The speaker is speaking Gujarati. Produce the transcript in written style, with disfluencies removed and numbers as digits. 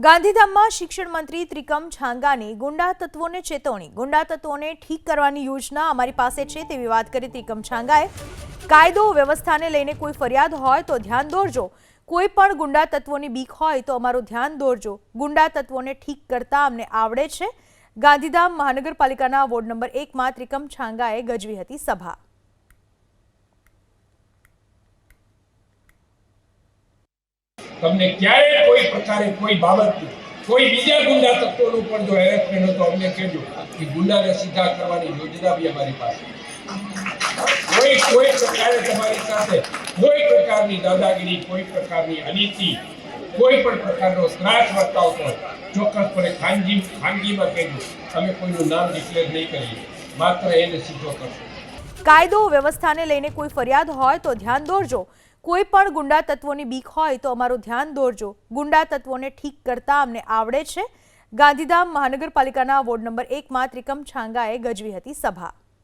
ગાંધીધામમાં શિક્ષણ મંત્રી ત્રિકમ છાંગાની ગુંડા તત્વોને ચેતવણી। ગુંડા તત્વોને ઠીક કરવાની યોજના અમારી પાસે છે તેવી વાત કરી ત્રિકમ છાંગાએ। કાયદો વ્યવસ્થાને લઈને કોઈ ફરિયાદ હોય તો ધ્યાન દોરજો। કોઈ પણ ગુંડા તત્વોની બીક હોય તો અમારું ધ્યાન દોરજો। ગુંડા તત્વોને ઠીક કરતા અમને આવડે છે। ગાંધીધામ મહાનગરપાલિકાના વોર્ડ નંબર 1 માં ત્રિકમ છાંગાએ ગજવી હતી સભા। તમને ક્યારે કોઈ પ્રકારે કોઈ બાબત કોઈ બીજા ગુંડા તત્વોનું પણ જો હેરેસમેન્ટ હોય તો અમને કહેજો કે ગુંડાને સીધા કરવાની યોજના બી અમારી પાસે કોઈ પ્રકારે તમારી સાથે કોઈ પ્રકારની દાદાગીરી કોઈ પ્રકારની અનીતિ કોઈ પણ પ્રકારનો ત્રાસ વર્તાવતો હોય ચોક્કસપણે ખાનગીમાં કહેજો। અમે કોઈનું નામ ડિક્લેર નહીં કરીએ, માત્ર એને સીધો કરશો। કાયદો વ્યવસ્થાને લઈને કોઈ ફરિયાદ હોય તો ધ્યાન દોરજો। કોઈ પણ ગુંડા તત્વોની બીક હોય તો અમારું ધ્યાન દોરજો। ગુંડા તત્વોને ઠીક કરતા અમને આવડે છે। ગાંધીધામ મહાનગરપાલિકાના વોર્ડ નંબર 1 માં ત્રિકમ છાંગાએ ગજવી હતી સભા।